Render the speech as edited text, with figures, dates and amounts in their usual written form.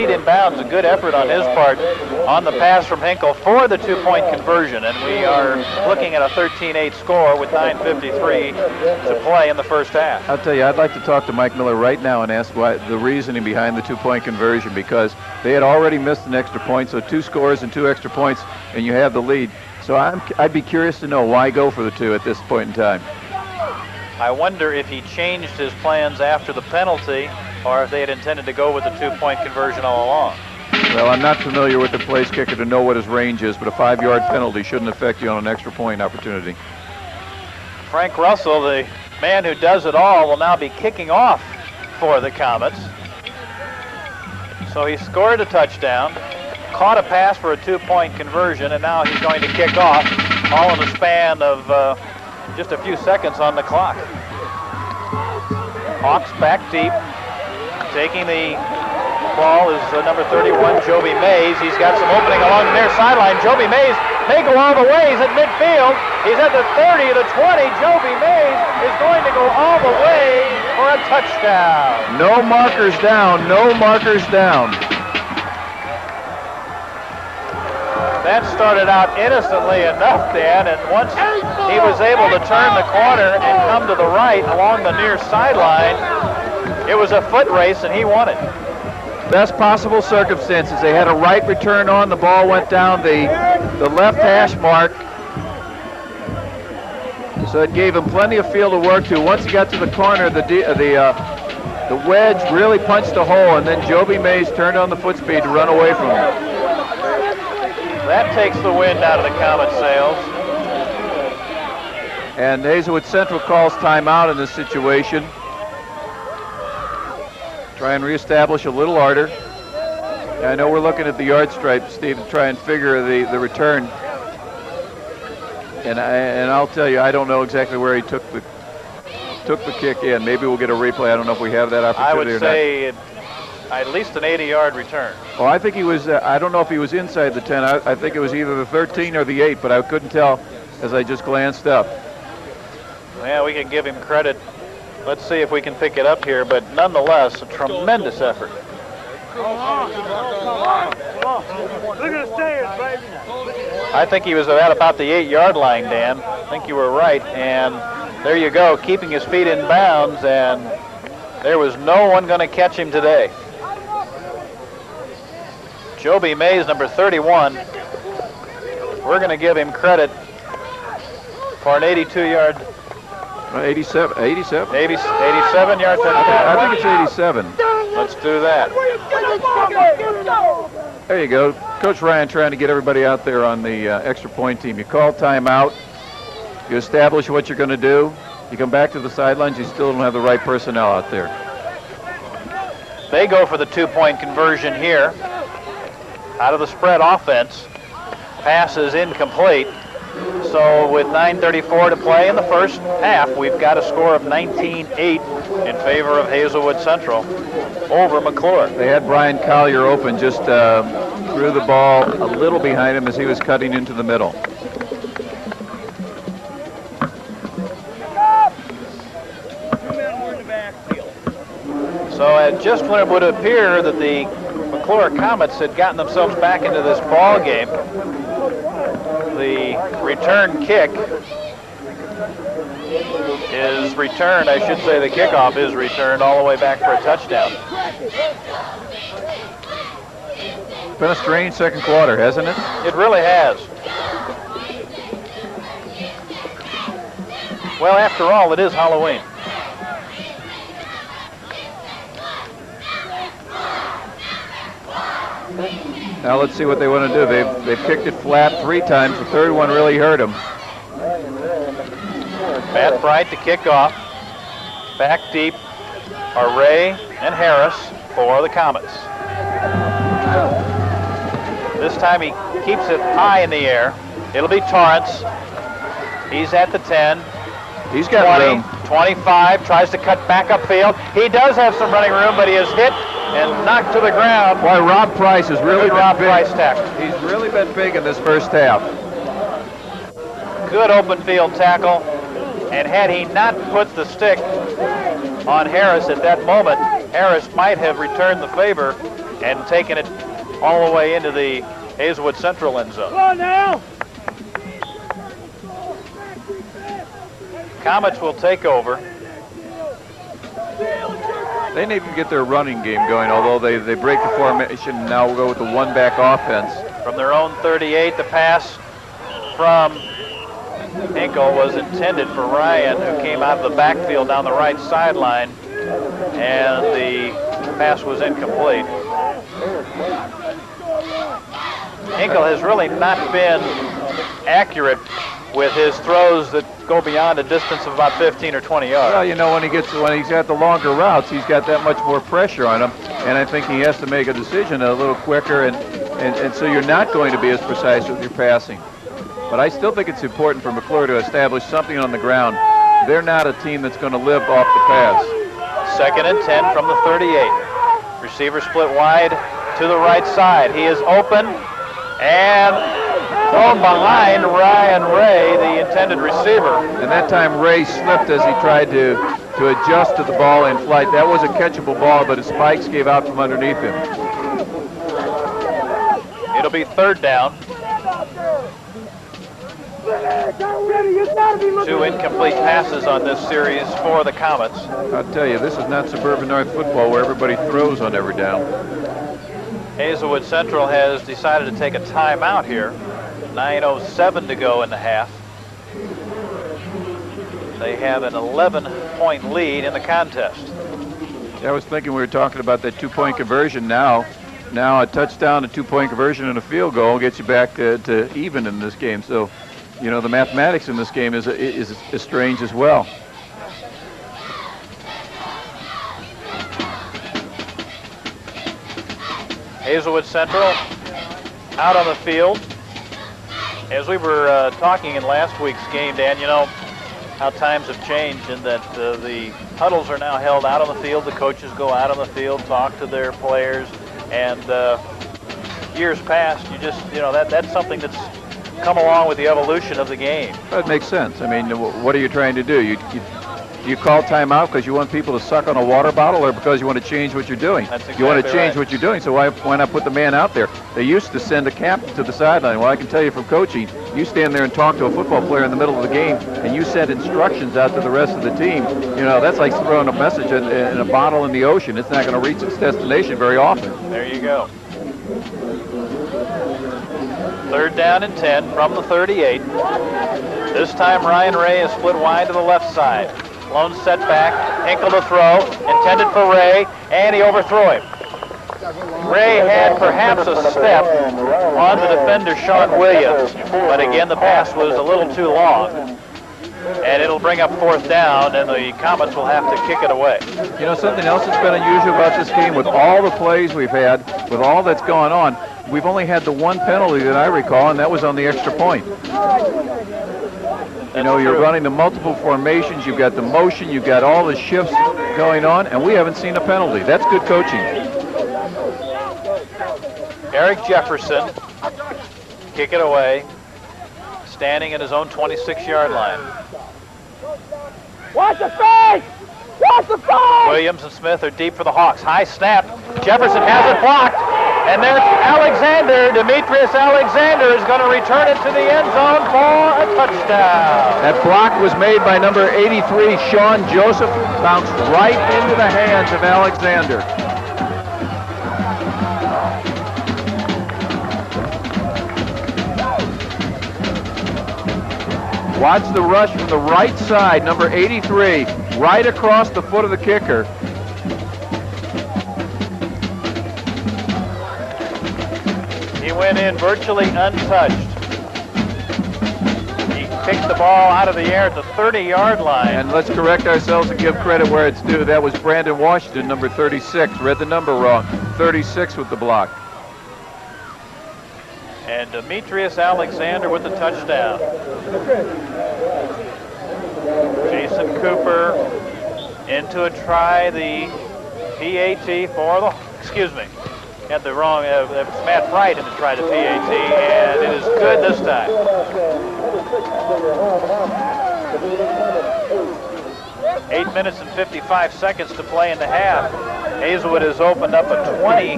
inbounds, a good effort on his part on the pass from Hinkle for the two-point conversion, and we are looking at a 13-8 score with 9:53 to play in the first half. I'll tell you, I'd like to talk to Mike Miller right now and ask why the reasoning behind the two-point conversion, because they had already missed an extra point, so 2 scores and 2 extra points, and you have the lead. So I'd be curious to know why go for the 2 at this point in time. I wonder if he changed his plans after the penalty, or if they had intended to go with the two-point conversion all along. Well, I'm not familiar with the place kicker to know what his range is, but a 5-yard penalty shouldn't affect you on an extra point opportunity. Frank Russell, the man who does it all, will now be kicking off for the Comets. So he scored a touchdown, caught a pass for a two-point conversion, and now he's going to kick off, all in the span of just a few seconds on the clock. Hawks back deep. Taking the ball is number 31, Joby Mays. He's got some opening along the near sideline. Joby Mays may go all the way. He's at midfield. He's at the 30, the 20. Joby Mays is going to go all the way for a touchdown. No markers down. No markers down. That started out innocently enough, Dan, and once he was able to turn the corner and come to the right along the near sideline, it was a foot race, and he won it. Best possible circumstances. They had a right return on. The ball went down the left hash mark. So it gave him plenty of field to work to. Once he got to the corner, the wedge really punched a hole, and then Joby Mays turned on the foot speed to run away from him. That takes the wind out of the Comet sails. And Hazelwood Central calls timeout in this situation. Try and reestablish a little ardor. I know we're looking at the yard stripe, Steve, to try and figure the return. And I'll tell you, I don't know exactly where he took the kick in. Maybe we'll get a replay. I don't know if we have that opportunity or not. I would say at least an 80-yard return. Oh, I think he was. I don't know if he was inside the 10. I think it was either the 13 or the 8, but I couldn't tell as I just glanced up. Yeah, we can give him credit. Let's see if we can pick it up here, but nonetheless, a tremendous effort. I think he was at about the 8-yard line, Dan. I think you were right, and there you go, keeping his feet in bounds, and there was no one going to catch him today. Joby Mays, number 31, we're going to give him credit for an 82-yard 87 yard touchdown. I think it's 87. Let's do that. There you go. Coach Ryan trying to get everybody out there on the extra point team. You call timeout. You establish what you're going to do. You come back to the sidelines. You still don't have the right personnel out there. They go for the two-point conversion here. Out of the spread offense. Pass is incomplete. So with 9:34 to play in the first half, we've got a score of 19-8 in favor of Hazelwood Central over McCluer. They had Brian Collier open, just threw the ball a little behind him as he was cutting into the middle. So just when it would appear that the McCluer Comets had gotten themselves back into this ball game, the return kick is returned. I should say the kickoff is returned all the way back for a touchdown. It's been a strange second quarter, hasn't it? It really has. Well, after all, it is Halloween. Now let's see what they want to do. They've kicked it flat 3 times. The third one really hurt them. Matt Bright to kick off. Back deep are Ray and Harris for the Comets. This time he keeps it high in the air. It'll be Torrance. He's at the 10. He's got 20, room. 25, tries to cut back upfield. He does have some running room, but he is hit and knocked to the ground. Boy, Rob Price has really been Rob big. Price tackle. He's really been big in this first half. Good open field tackle. And had he not put the stick on Harris at that moment, Harris might have returned the favor and taking it all the way into the Hazelwood Central end zone. Come on now. Comets will take over. They need to get their running game going, although they break the formation and now will go with the one-back offense. From their own 38, the pass from Hinkle was intended for Ryan, who came out of the backfield down the right sideline, and the pass was incomplete. Hinkle has really not been accurate with his throws that go beyond a distance of about 15 or 20 yards. Well, you know, when he's got the longer routes, he's got that much more pressure on him, and I think he has to make a decision a little quicker, and so you're not going to be as precise with your passing. But I still think it's important for McCluer to establish something on the ground. They're not a team that's going to live off the pass. 2nd and 10 from the 38. Receiver split wide to the right side. He is open and thrown behind Ryan Ray, the intended receiver. And that time Ray slipped as he tried to adjust to the ball in flight. That was a catchable ball, but his spikes gave out from underneath him. It'll be 3rd down. 2 incomplete passes on this series for the Comets. I'll tell you, this is not suburban North football where everybody throws on every down. Hazelwood Central has decided to take a timeout here. 9:07 to go in the half. They have an 11-point lead in the contest. Yeah, I was thinking we were talking about that 2-point conversion now. Now a touchdown, a 2-point conversion, and a field goal gets you back to even in this game. So, you know, the mathematics in this game is strange as well. Hazelwood Central out on the field. As we were talking in last week's game, Dan, you know how times have changed in that the huddles are now held out on the field. The coaches go out on the field, talk to their players, and years past, you know, that's something that's come along with the evolution of the game. That makes sense. I mean, what are you trying to do? You call timeout because you want people to suck on a water bottle, or because you want to change what you're doing? That's exactly you want to change right. what you're doing, so why not put the man out there? They used to send a captain to the sideline. Well, I can tell you from coaching, you stand there and talk to a football player in the middle of the game, and you send instructions out to the rest of the team. You know, that's like throwing a message in a bottle in the ocean. It's not going to reach its destination very often. There you go. 3rd down and 10 from the 38. This time Ryan Ray is split wide to the left side. Lone setback, Hinkle to throw, intended for Ray, and he overthrew him. Ray had perhaps a step on the defender, Sean Williams, but again the pass was a little too long. And it'll bring up 4th down, and the Comets will have to kick it away. You know, something else that's been unusual about this game, with all the plays we've had, with all that's gone on, we've only had the one penalty that I recall, and that was on the extra point. You know, you're running the multiple formations, you've got the motion, you've got all the shifts going on, and we haven't seen a penalty. That's good coaching. Eric Jefferson, kick it away, standing at his own 26-yard line. Watch the face! Watch the face! Williams and Smith are deep for the Hawks. High snap. Jefferson has it blocked. And there's Alexander. Demetrius Alexander is going to return it to the end zone for a touchdown. That block was made by number 83, Sean Joseph. Bounced right into the hands of Alexander. Watch the rush from the right side, number 83, right across the foot of the kicker. He went in virtually untouched. He picked the ball out of the air at the 30-yard line. And let's correct ourselves and give credit where it's due. That was Brandon Washington, number 36. Read the number wrong. 36 with the block. And Demetrius Alexander with the touchdown. Jason Cooper into a try, the PAT for the, had the wrong, Matt Bright in the try to PAT, and it is good this time. 8 minutes and 55 seconds to play in the half. Hazelwood has opened up a 20